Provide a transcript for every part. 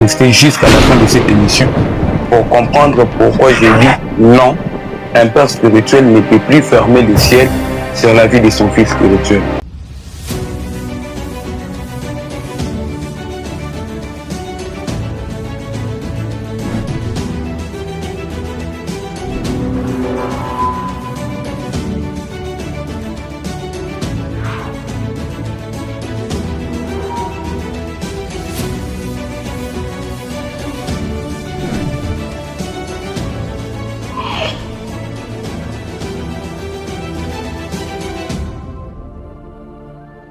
Restez jusqu'à la fin de cette émission pour comprendre pourquoi j'ai dit non, un père spirituel ne peut plus fermer le ciel sur la vie de son fils spirituel.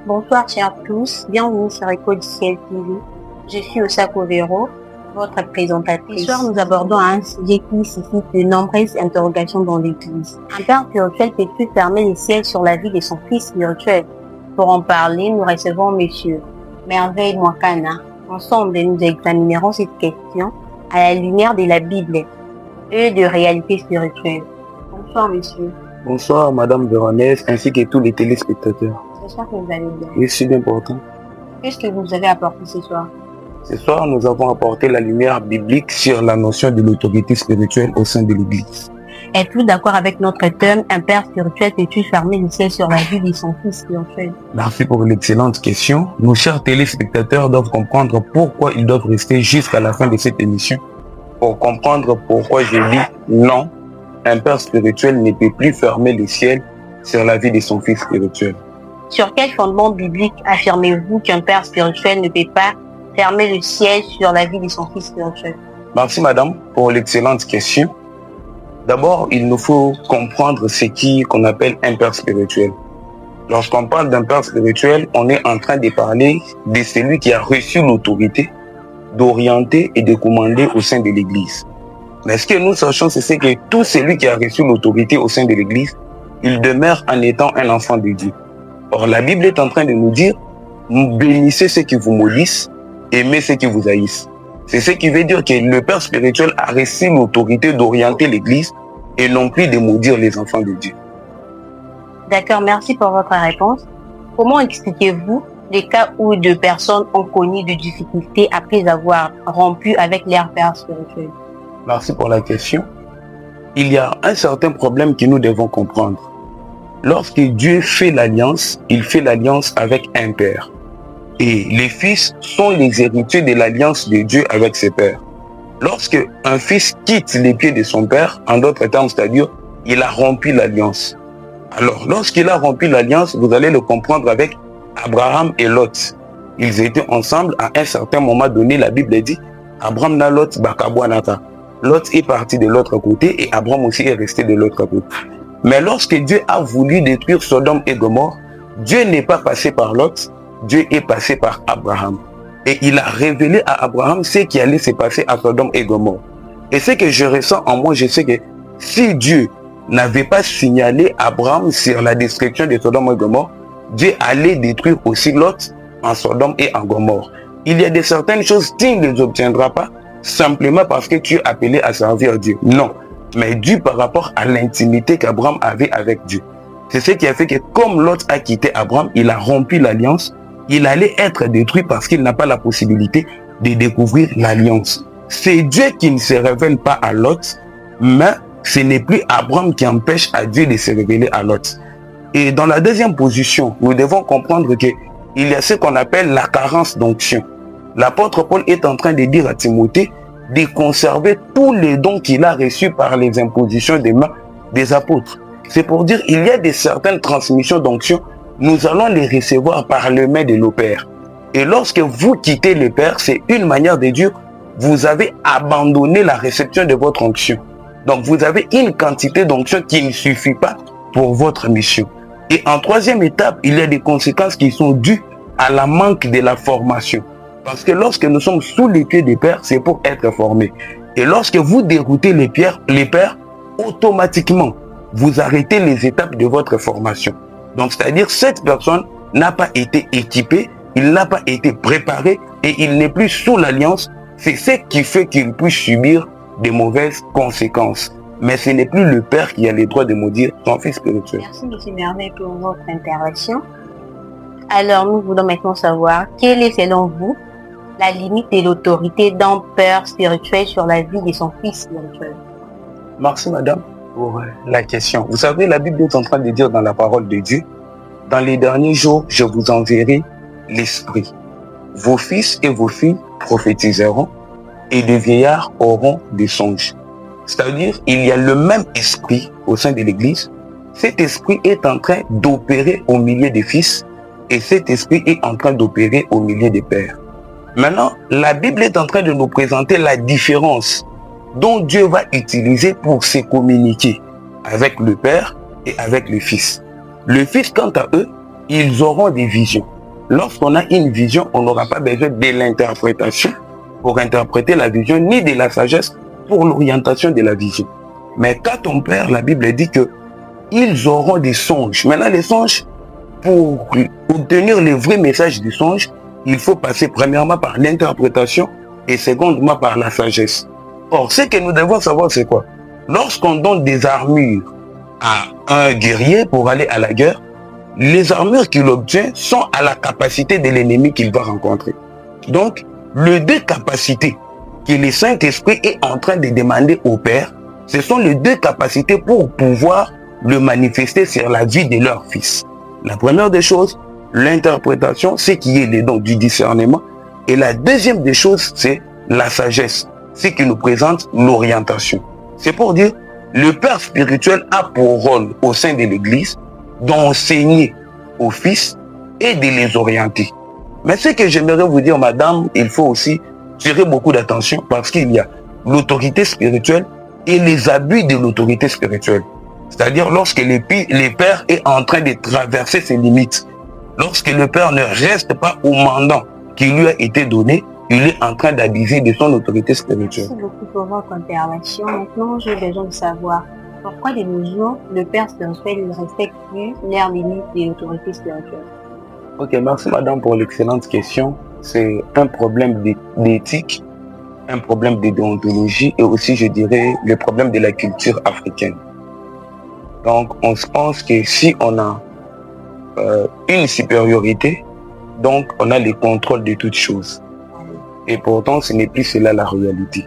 Bonsoir chers tous, bienvenue sur Écho du Ciel TV. Je suis Osako Vero, votre présentatrice. Ce soir, nous abordons un sujet qui suscite de nombreuses interrogations dans l'Église. Un père spirituel peut-il fermer le ciel sur la vie de son fils spirituel? Pour en parler, nous recevons Monsieur Merveille Mwakana. Ensemble, nous examinerons cette question à la lumière de la Bible et de réalité spirituelle. Bonsoir Monsieur. Bonsoir Madame Véronèse ainsi que tous les téléspectateurs. J'espère que vous allez bien. Et c'est bien important. Qu'est-ce que vous avez apporté ce soir? Ce soir, nous avons apporté la lumière biblique sur la notion de l'autorité spirituelle au sein de l'Église. Êtes-vous d'accord avec notre thème, un père spirituel peut-il fermer le ciel sur la vie de son fils spirituel? Merci pour l'excellente question. Nos chers téléspectateurs doivent comprendre pourquoi ils doivent rester jusqu'à la fin de cette émission pour comprendre pourquoi je dis non, un père spirituel ne peut plus fermer le ciel sur la vie de son fils spirituel. Sur quel fondement biblique affirmez-vous qu'un père spirituel ne peut pas fermer le ciel sur la vie de son fils spirituel? Merci madame pour l'excellente question. D'abord, il nous faut comprendre ce qu'on appelle un père spirituel. Lorsqu'on parle d'un père spirituel, on est en train de parler de celui qui a reçu l'autorité d'orienter et de commander au sein de l'Église. Mais ce que nous sachons, c'est que tout celui qui a reçu l'autorité au sein de l'Église, il demeure en étant un enfant de Dieu. Or, la Bible est en train de nous dire, bénissez ceux qui vous maudissent, aimez ceux qui vous haïssent. C'est ce qui veut dire que le père spirituel a reçu l'autorité d'orienter l'Église et non plus de maudire les enfants de Dieu. D'accord, merci pour votre réponse. Comment expliquez-vous les cas où deux personnes ont connu des difficultés après avoir rompu avec leur père spirituel? Merci pour la question. Il y a un certain problème que nous devons comprendre. Lorsque Dieu fait l'alliance, il fait l'alliance avec un père. Et les fils sont les héritiers de l'alliance de Dieu avec ses pères. Lorsque un fils quitte les pieds de son père, en d'autres termes, c'est-à-dire, il a rompu l'alliance. Alors, lorsqu'il a rompu l'alliance, vous allez le comprendre avec Abraham et Lot. Ils étaient ensemble à un certain moment donné, la Bible dit, Abraham na Lot bakabwanaka. Lot est parti de l'autre côté et Abraham aussi est resté de l'autre côté. Mais lorsque Dieu a voulu détruire Sodome et Gomorrhe, Dieu n'est pas passé par Lot, Dieu est passé par Abraham. Et il a révélé à Abraham ce qui allait se passer à Sodome et Gomorrhe. Et ce que je ressens en moi, je sais que si Dieu n'avait pas signalé Abraham sur la destruction de Sodome et Gomorrhe, Dieu allait détruire aussi Lot en Sodome et en Gomorrhe. Il y a de certaines choses, tu ne les obtiendras pas simplement parce que tu es appelé à servir Dieu. Non. Mais dû par rapport à l'intimité qu'Abraham avait avec Dieu. C'est ce qui a fait que comme Lot a quitté Abraham, il a rompu l'alliance, il allait être détruit parce qu'il n'a pas la possibilité de découvrir l'alliance. C'est Dieu qui ne se révèle pas à Lot, mais ce n'est plus Abraham qui empêche à Dieu de se révéler à Lot. Et dans la deuxième position, nous devons comprendre qu'il y a ce qu'on appelle la carence d'onction. L'apôtre Paul est en train de dire à Timothée de conserver tous les dons qu'il a reçus par les impositions des mains des apôtres. C'est pour dire il y a de certaines transmissions d'onction, nous allons les recevoir par le main de nos pères. Et lorsque vous quittez le Père, c'est une manière de dire, vous avez abandonné la réception de votre onction. Donc vous avez une quantité d'onction qui ne suffit pas pour votre mission. Et en troisième étape, il y a des conséquences qui sont dues à la manque de la formation. Parce que lorsque nous sommes sous les pieds des pères, c'est pour être formés. Et lorsque vous déroutez les pères, automatiquement, vous arrêtez les étapes de votre formation. Donc, c'est-à-dire, cette personne n'a pas été équipée, il n'a pas été préparé et il n'est plus sous l'alliance. C'est ce qui fait qu'il puisse subir de mauvaises conséquences. Mais ce n'est plus le père qui a le droit de maudire son fils spirituel. Merci, M. Merveille, pour votre intervention. Alors, nous voulons maintenant savoir quelle est, selon vous, la limite de l'autorité d'un père spirituel sur la vie de son fils spirituel? Merci madame pour la question. Vous savez, la Bible est en train de dire dans la parole de Dieu, dans les derniers jours, je vous enverrai l'Esprit. Vos fils et vos filles prophétiseront et des vieillards auront des songes. C'est-à-dire, il y a le même esprit au sein de l'Église. Cet esprit est en train d'opérer au milieu des fils et cet esprit est en train d'opérer au milieu des pères. Maintenant, la Bible est en train de nous présenter la différence dont Dieu va utiliser pour se communiquer avec le Père et avec le Fils. Le Fils, quant à eux, ils auront des visions. Lorsqu'on a une vision, on n'aura pas besoin de l'interprétation pour interpréter la vision, ni de la sagesse pour l'orientation de la vision. Mais quand ton Père, la Bible dit que ils auront des songes. Maintenant, les songes, pour obtenir le vrai message du songe, il faut passer premièrement par l'interprétation et secondement par la sagesse. Or, ce que nous devons savoir, c'est quoi? Lorsqu'on donne des armures à un guerrier pour aller à la guerre, les armures qu'il obtient sont à la capacité de l'ennemi qu'il va rencontrer. Donc, les deux capacités que le Saint-Esprit est en train de demander au Père, ce sont les deux capacités pour pouvoir le manifester sur la vie de leur fils. La première des choses, l'interprétation, c'est qui est le don du discernement. Et la deuxième des choses, c'est la sagesse, ce qui nous présente l'orientation. C'est pour dire, le Père spirituel a pour rôle au sein de l'Église d'enseigner aux fils et de les orienter. Mais ce que j'aimerais vous dire, madame, il faut aussi tirer beaucoup d'attention parce qu'il y a l'autorité spirituelle et les abus de l'autorité spirituelle. C'est-à-dire lorsque le Père est en train de traverser ses limites, lorsque le Père ne reste pas au mandat qui lui a été donné, il est en train d'abuser de son autorité spirituelle. Merci beaucoup pour votre intervention. Maintenant, j'ai besoin de savoir pourquoi de nos jours, le Père spirituel ne respecte plus les limites de l'autorité spirituelle. Ok, merci madame pour l'excellente question. C'est un problème d'éthique, un problème de déontologie et aussi, je dirais, le problème de la culture africaine. Donc, on se pense que si on a une supériorité, donc on a le contrôle de toutes choses. Et pourtant, ce n'est plus cela la réalité.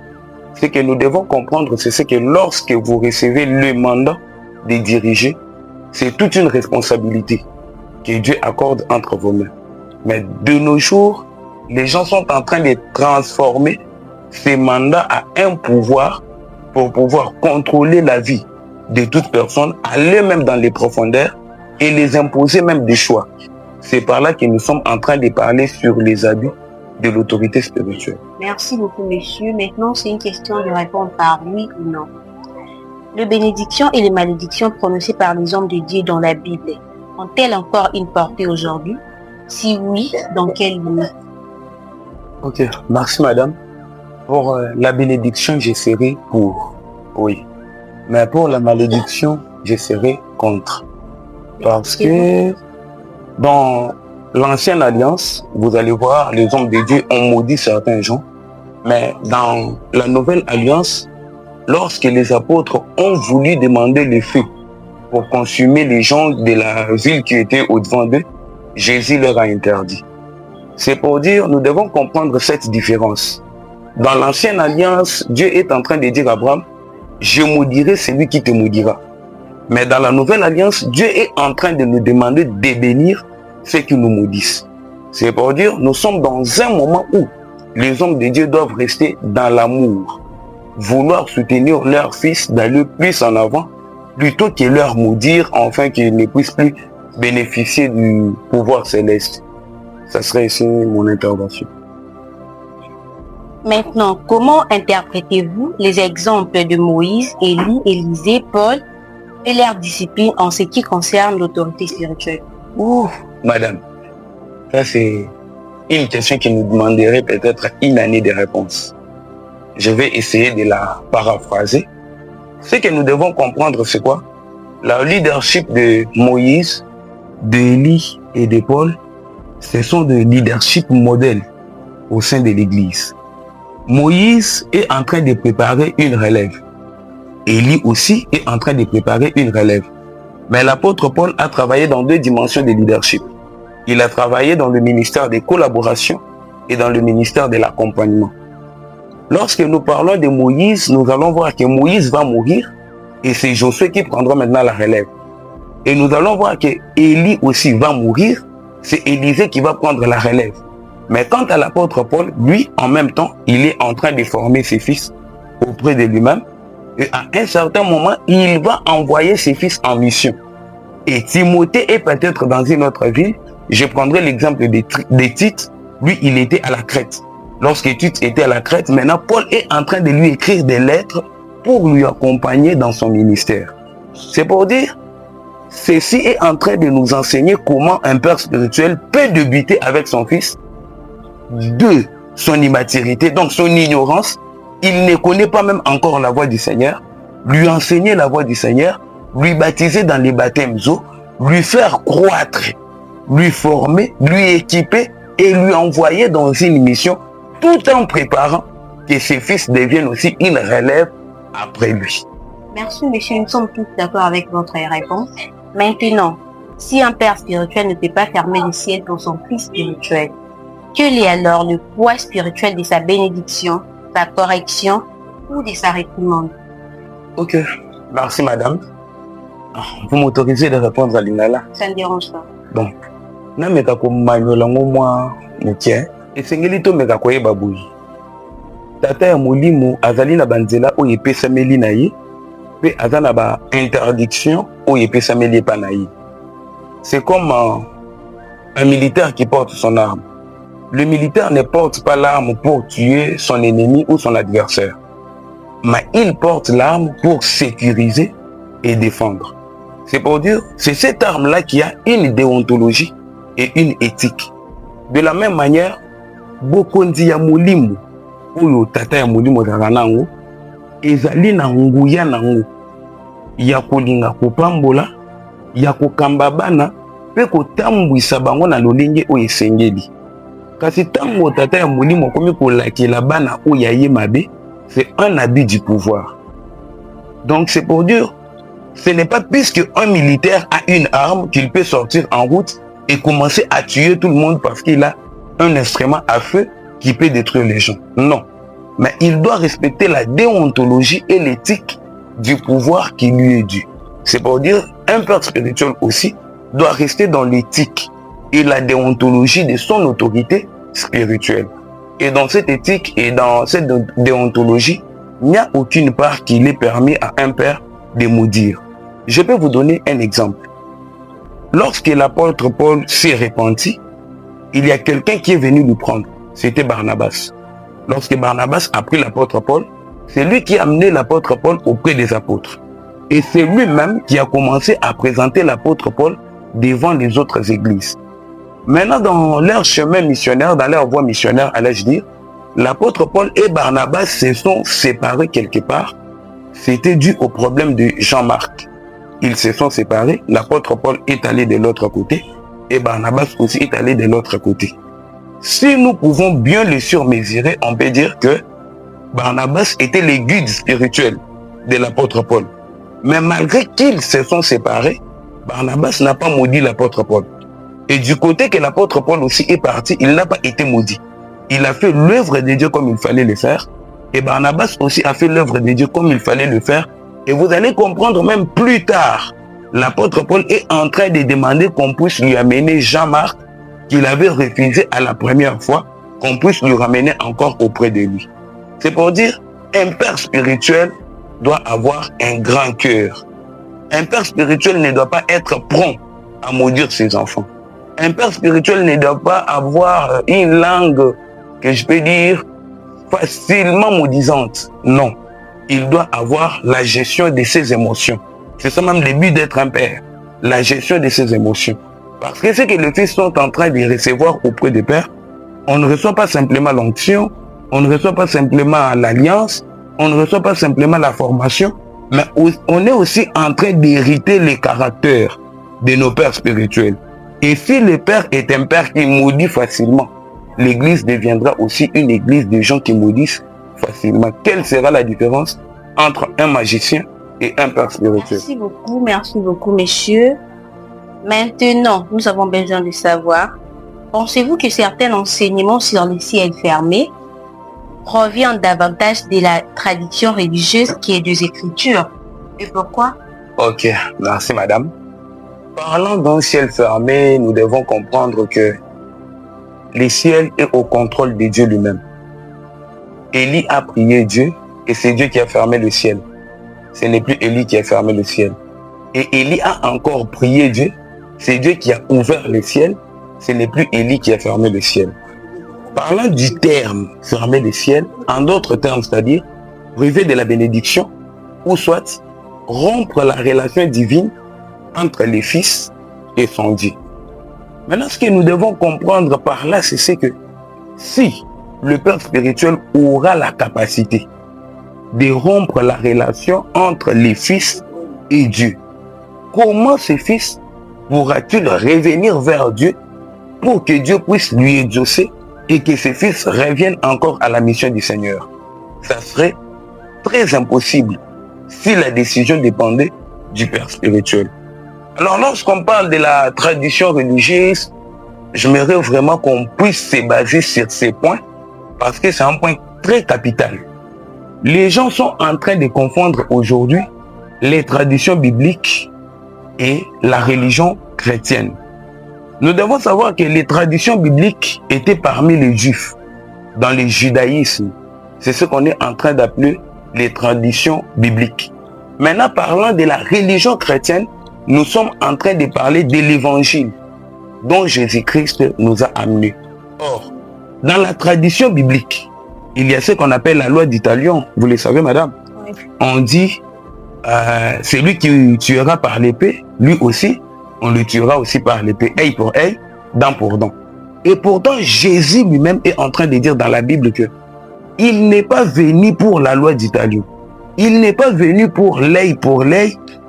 Ce que nous devons comprendre, c'est ce que lorsque vous recevez le mandat de diriger, c'est toute une responsabilité que Dieu accorde entre vos mains. Mais de nos jours, les gens sont en train de transformer ces mandats à un pouvoir pour pouvoir contrôler la vie de toute personne, aller même dans les profondeurs et les imposer même des choix. C'est par là que nous sommes en train de parler sur les abus de l'autorité spirituelle. Merci beaucoup, monsieur. Maintenant, c'est une question de répondre par oui ou non. Les bénédictions et les malédictions prononcées par les hommes de Dieu dans la Bible ont-elles encore une portée aujourd'hui? Si oui, dans quelle limite? Ok, merci madame. Pour la bénédiction, je serai pour. Oui. Mais pour la malédiction, je serai contre. Parce que dans l'ancienne alliance, vous allez voir, les hommes de Dieu ont maudit certains gens. Mais dans la nouvelle alliance, lorsque les apôtres ont voulu demander le feu pour consumer les gens de la ville qui était au-devant d'eux, Jésus leur a interdit. C'est pour dire, nous devons comprendre cette différence. Dans l'ancienne alliance, Dieu est en train de dire à Abraham, je maudirai celui qui te maudira. Mais dans la nouvelle alliance, Dieu est en train de nous demander de bénir ceux qui nous maudissent. C'est pour dire, nous sommes dans un moment où les hommes de Dieu doivent rester dans l'amour, vouloir soutenir leur fils d'aller plus en avant, plutôt que leur maudire, afin qu'ils ne puissent plus bénéficier du pouvoir céleste. Ça serait ici mon intervention. Maintenant, comment interprétez-vous les exemples de Moïse, Élie, Élisée, Paul et leur discipline en ce qui concerne l'autorité spirituelle? Ouh, madame, ça c'est une question qui nous demanderait peut-être une année de réponse. Je vais essayer de la paraphraser. Ce que nous devons comprendre, c'est quoi? Le leadership de Moïse, d'Élie et de Paul, ce sont des leadership modèles au sein de l'Église. Moïse est en train de préparer une relève. Élie aussi est en train de préparer une relève. Mais l'apôtre Paul a travaillé dans deux dimensions de leadership. Il a travaillé dans le ministère des collaborations et dans le ministère de l'accompagnement. Lorsque nous parlons de Moïse, nous allons voir que Moïse va mourir et c'est Josué qui prendra maintenant la relève. Et nous allons voir que Élie aussi va mourir, c'est Élisée qui va prendre la relève. Mais quant à l'apôtre Paul, lui, en même temps, il est en train de former ses fils auprès de lui-même. Et à un certain moment, il va envoyer ses fils en mission. Et Timothée est peut-être dans une autre ville. Je prendrai l'exemple de Tite. Lui, il était à la Crète. Lorsque Tite était à la Crète, maintenant, Paul est en train de lui écrire des lettres pour lui accompagner dans son ministère. C'est pour dire, ceci est en train de nous enseigner comment un père spirituel peut débuter avec son fils de son immaturité, donc son ignorance. Il ne connaît pas même encore la voix du Seigneur. Lui enseigner la voix du Seigneur, lui baptiser dans les baptêmes d'eau, lui faire croître, lui former, lui équiper et lui envoyer dans une mission tout en préparant que ses fils deviennent aussi une relève après lui. Merci, monsieur. Nous sommes tous d'accord avec votre réponse. Maintenant, si un père spirituel ne peut pas fermer le ciel pour son fils spirituel, quel est alors le poids spirituel de sa bénédiction, sa correction ou de sa réprimande? Ok, merci madame. Vous m'autorisez de répondre à Lingala? Ça ne dérange pas. Bon, na meka ko manyola ngomwa mukie esengeli to meka ko yeba boyi. Tata ya molimo azali na banzela oyo epesameli na ye pe aza na ba interdiction oyo epesameli epa na ye. C'est comme un militaire qui porte son arme. Le militaire ne porte pas l'arme pour tuer son ennemi ou son adversaire, mais il porte l'arme pour sécuriser et défendre. C'est pour dire, c'est cette arme-là qui a une déontologie et une éthique. De la même manière, bokondi ya molimo oyo tata ya molimo zala nango ezali na nguya nango ya kolinga kopambola, ya kokamba bana pe kotambwisa bango na lolenge oyo esengeli. Kasi tango tata ya molimo komi kolakela bana oyo aye mabe, c'est un abus du pouvoir. Donc c'est pour dire, ce n'est pas puisque un militaire a une arme qu'il peut sortir en route et commencer à tuer tout le monde parce qu'il a un instrument à feu qui peut détruire les gens. Non. Mais il doit respecter la déontologie et l'éthique du pouvoir qui lui est dû. C'est pour dire, un père spirituel aussi doit rester dans l'éthique et la déontologie de son autorité spirituelle. Et dans cette éthique et dans cette déontologie, il n'y a aucune part qu'il est permis à un père de maudire. Je peux vous donner un exemple. Lorsque l'apôtre Paul s'est repenti, il y a quelqu'un qui est venu lui prendre. C'était Barnabas. Lorsque Barnabas a pris l'apôtre Paul, c'est lui qui a amené l'apôtre Paul auprès des apôtres. Et c'est lui-même qui a commencé à présenter l'apôtre Paul devant les autres églises. Maintenant, dans leur chemin missionnaire, dans leur voie missionnaire, allais-je dire, l'apôtre Paul et Barnabas se sont séparés quelque part. C'était dû au problème de Jean-Marc. Ils se sont séparés, l'apôtre Paul est allé de l'autre côté et Barnabas aussi est allé de l'autre côté. Si nous pouvons bien le surmesurer, on peut dire que Barnabas était le guide spirituel de l'apôtre Paul. Mais malgré qu'ils se sont séparés, Barnabas n'a pas maudit l'apôtre Paul. Et du côté que l'apôtre Paul aussi est parti, il n'a pas été maudit. Il a fait l'œuvre de Dieu comme il fallait le faire. Et Barnabas aussi a fait l'œuvre de Dieu comme il fallait le faire. Et vous allez comprendre même plus tard, l'apôtre Paul est en train de demander qu'on puisse lui amener Jean-Marc, qu'il avait refusé à la première fois, qu'on puisse lui ramener encore auprès de lui. C'est pour dire, un père spirituel doit avoir un grand cœur. Un père spirituel ne doit pas être prompt à maudire ses enfants. Un père spirituel ne doit pas avoir une langue que je peux dire facilement maudisante. Non. Il doit avoir la gestion de ses émotions. C'est ça même le but d'être un père. La gestion de ses émotions. Parce que ce que les fils sont en train de recevoir auprès des pères, on ne reçoit pas simplement l'onction, on ne reçoit pas simplement l'alliance, on ne reçoit pas simplement la formation, mais on est aussi en train d'hériter les caractères de nos pères spirituels. Et si le père est un père qui maudit facilement, l'église deviendra aussi une église de gens qui maudissent facilement. Quelle sera la différence entre un magicien et un père spirituel? Merci beaucoup, messieurs. Maintenant, nous avons besoin de savoir Pensez-vous que certains enseignements sur le ciel fermé proviennent davantage de la tradition religieuse qui est des Écritures? Et pourquoi? Ok, merci madame. Parlant d'un ciel fermé, nous devons comprendre que le ciel est au contrôle de Dieu lui-même. Élie a prié Dieu et c'est Dieu qui a fermé le ciel. Ce n'est plus Élie qui a fermé le ciel. Et Élie a encore prié Dieu, c'est Dieu qui a ouvert le ciel, ce n'est plus Élie qui a fermé le ciel. Parlant du terme fermer le ciel, en d'autres termes, c'est-à-dire priver de la bénédiction, ou soit rompre la relation divine entre les fils et son Dieu. Maintenant, ce que nous devons comprendre par là, c'est que si le père spirituel aura la capacité de rompre la relation entre les fils et Dieu, comment ce fils pourra-t-il revenir vers Dieu pour que Dieu puisse lui exaucer et que ce fils revienne encore à la mission du Seigneur? Ça serait très impossible si la décision dépendait du père spirituel. Alors lorsqu'on parle de la tradition religieuse, j'aimerais vraiment qu'on puisse se baser sur ces points parce que c'est un point très capital. Les gens sont en train de confondre aujourd'hui les traditions bibliques et la religion chrétienne. Nous devons savoir que les traditions bibliques étaient parmi les Juifs, dans le judaïsme. C'est ce qu'on est en train d'appeler les traditions bibliques. Maintenant, parlant de la religion chrétienne, nous sommes en train de parler de l'évangile dont Jésus-Christ nous a amenés. Or, dans la tradition biblique, il y a ce qu'on appelle la loi d'Italion. Vous le savez, madame? Oui. On dit, celui qui tuera par l'épée, lui aussi, on le tuera aussi par l'épée, œil pour œil, dent pour dent. Et pourtant, Jésus lui-même est en train de dire dans la Bible que il n'est pas venu pour la loi d'Italion. Il n'est pas venu pour l'œil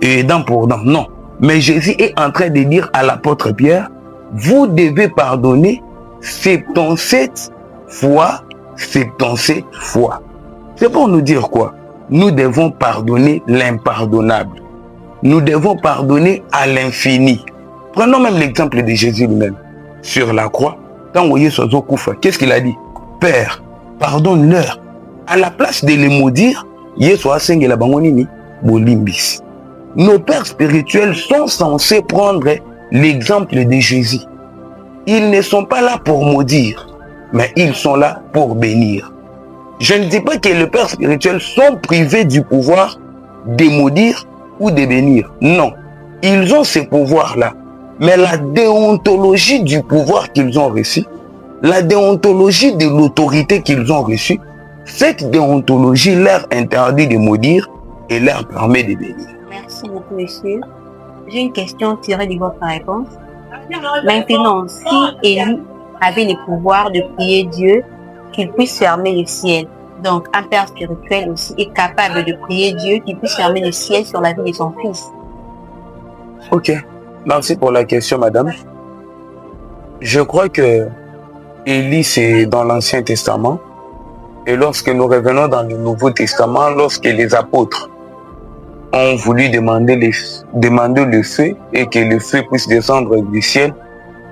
et dent pour dent. Non. Mais Jésus est en train de dire à l'apôtre Pierre, vous devez pardonner 77 fois 77 fois. C'est pour nous dire quoi? Nous devons pardonner l'impardonnable. Nous devons pardonner à l'infini. Prenons même l'exemple de Jésus lui-même. Sur la croix, quand vous voyez Sozo Koufa, qu'est-ce qu'il a dit? Père, pardonne-leur. À la place de les maudire, nos pères spirituels sont censés prendre l'exemple de Jésus. Ils ne sont pas là pour maudire, mais ils sont là pour bénir. Je ne dis pas que les pères spirituels sont privés du pouvoir de maudire ou de bénir. Non, ils ont ce pouvoir-là. Mais la déontologie du pouvoir qu'ils ont reçu, la déontologie de l'autorité qu'ils ont reçue, cette déontologie leur interdit de maudire et leur permet de bénir. Merci beaucoup, monsieur. J'ai une question tirée de votre réponse. Maintenant, si Élie avait le pouvoir de prier Dieu, qu'il puisse fermer le ciel, donc un père spirituel aussi est capable de prier Dieu qu'il puisse fermer le ciel sur la vie de son fils. Ok, merci pour la question, madame. Je crois que Élie, c'est dans l'Ancien Testament. Et lorsque nous revenons dans le Nouveau Testament, lorsque les apôtres ont voulu demander le feu et que le feu puisse descendre du ciel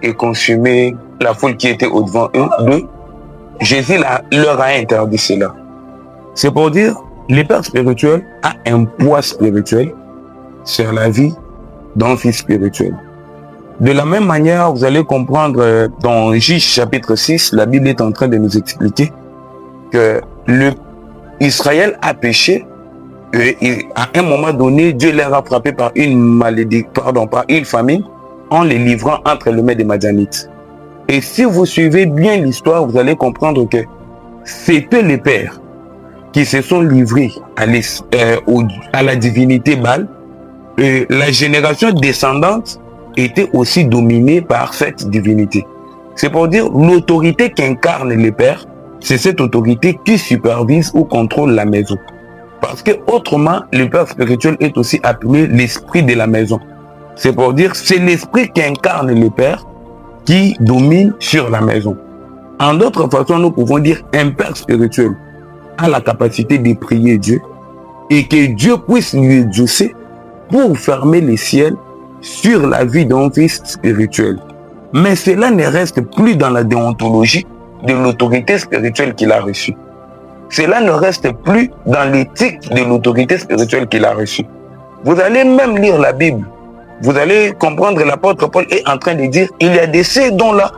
et consumer la foule qui était au-devant d'eux, Jésus leur a interdit cela. C'est pour dire, le père spirituel a un poids spirituel sur la vie d'un fils spirituel. De la même manière, vous allez comprendre dans Juge chapitre 6, la Bible est en train de nous expliquer que Israël a péché et à un moment donné, Dieu leur a frappé par une malédiction, par une famine, en les livrant entre les mains des Madianites. Et si vous suivez bien l'histoire, vous allez comprendre que c'était les pères qui se sont livrés à la divinité Baal. Et la génération descendante était aussi dominée par cette divinité. C'est pour dire l'autorité qu'incarnent les pères, c'est cette autorité qui supervise ou contrôle la maison. Parce que autrement, le père spirituel est aussi appelé l'esprit de la maison. C'est pour dire c'est l'esprit qu'incarne le père qui domine sur la maison. En d'autres façons, nous pouvons dire un père spirituel a la capacité de prier Dieu et que Dieu puisse lui exaucer pour fermer les ciels sur la vie d'un fils spirituel. Mais cela ne reste plus dans la déontologie de l'autorité spirituelle qu'il a reçue. Cela ne reste plus dans l'éthique de l'autorité spirituelle qu'il a reçue. Vous allez même lire la Bible. Vous allez comprendre que l'apôtre Paul est en train de dire il y a de ces dons-là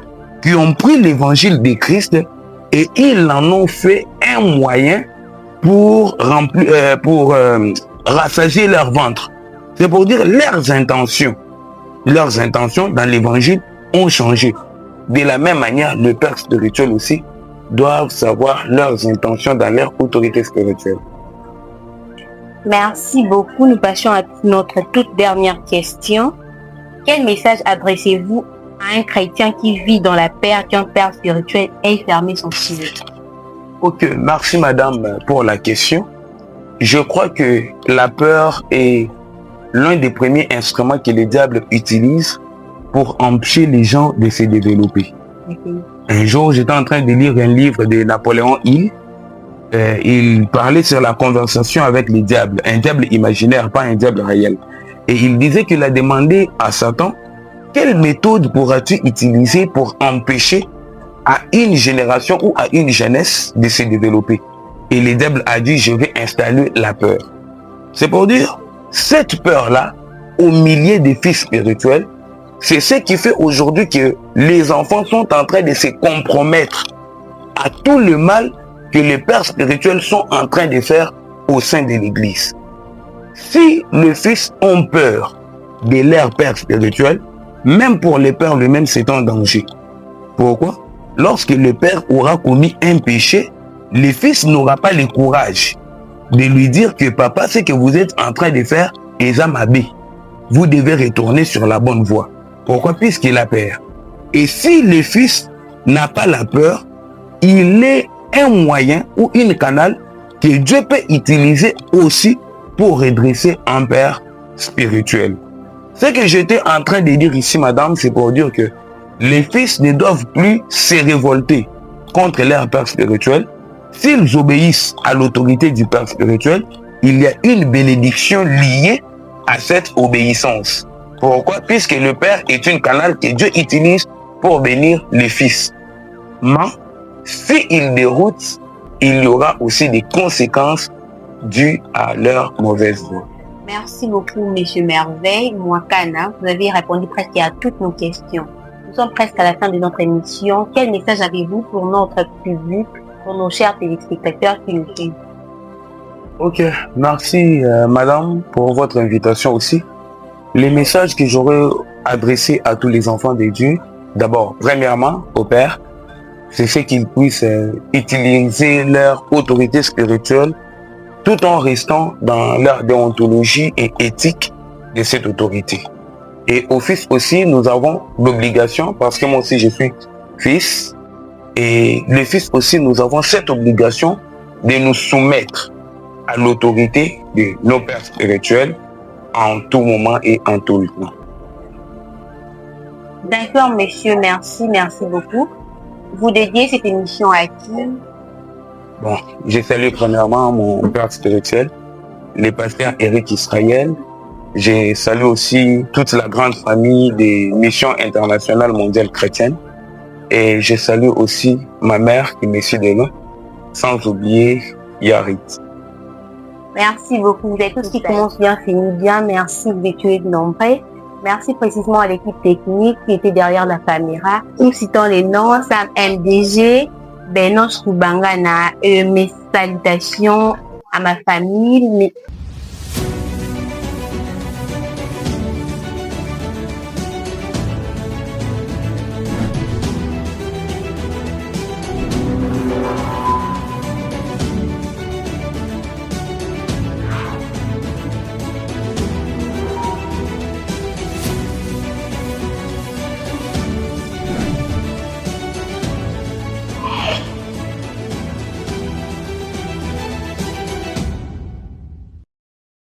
qui ont pris l'évangile de Christ et ils en ont fait un moyen pour rassasier leur ventre. C'est pour dire leurs intentions dans l'évangile ont changé. De la même manière, le père spirituel aussi doivent savoir leurs intentions dans leur autorité spirituelle. Merci beaucoup. Nous passons à notre toute dernière question. Quel message adressez-vous à un chrétien qui vit dans la peur qu'un père spirituel ait fermé son ciel? Ok, merci madame pour la question. Je crois que la peur est l'un des premiers instruments que le diable utilise pour empêcher les gens de se développer. Un jour, j'étais en train de lire un livre de Napoléon Hill. Il parlait sur la conversation avec les diables, un diable imaginaire, pas un diable réel. Et il disait qu'il a demandé à Satan, quelle méthode pourras-tu utiliser pour empêcher à une génération ou à une jeunesse de se développer? Et le diable a dit, je vais installer la peur. C'est pour dire, cette peur-là, au milieu des fils spirituels, c'est ce qui fait aujourd'hui que les enfants sont en train de se compromettre à tout le mal que les pères spirituels sont en train de faire au sein de l'église. Si les fils ont peur de leur père spirituel, même pour les pères lui-même, c'est un danger. Pourquoi? Lorsque le père aura commis un péché, le fils n'aura pas le courage de lui dire que papa, ce que vous êtes en train de faire est amabé. Vous devez retourner sur la bonne voie. Pourquoi? Puisqu'il a peur. Et si le fils n'a pas la peur, il est un moyen ou une canal que Dieu peut utiliser aussi pour redresser un père spirituel. Ce que j'étais en train de dire ici, madame, c'est pour dire que les fils ne doivent plus se révolter contre leur père spirituel. S'ils obéissent à l'autorité du père spirituel, il y a une bénédiction liée à cette obéissance. Pourquoi? Puisque le père est une canal que Dieu utilise pour bénir les fils. Mais s'ils déroutent, il y aura aussi des conséquences dues à leur mauvaise voie. Merci beaucoup, Monsieur Merveille. Mwakana, vous avez répondu presque à toutes nos questions. Nous sommes presque à la fin de notre émission. Quel message avez-vous pour notre public, pour nos chers téléspectateurs qui nous suivent? Ok, merci madame pour votre invitation aussi. Les messages que j'aurais adressés à tous les enfants de Dieu, d'abord, premièrement, au Père, c'est ce qu'ils puissent utiliser leur autorité spirituelle tout en restant dans leur déontologie et éthique de cette autorité. Et au Fils aussi, nous avons l'obligation, parce que moi aussi je suis fils, et le Fils aussi, nous avons cette obligation de nous soumettre à l'autorité de nos pères spirituels en tout moment et en tout le temps. D'accord, monsieur, merci beaucoup. Vous dédiez cette émission à qui? Bon, je salue premièrement mon père spirituel, le pasteur Eric Israël. Je salue aussi toute la grande famille des missions internationales mondiales chrétiennes. Et je salue aussi ma mère qui me suit de loin, sans oublier Yarit. Merci beaucoup. Vous êtes tous qui commence bien, finit bien. Merci, vous êtes nombreux. Merci précisément à l'équipe technique qui était derrière la caméra. Nous citons les noms, Sam MDG, Benoch Rubangana, mes salutations à ma famille,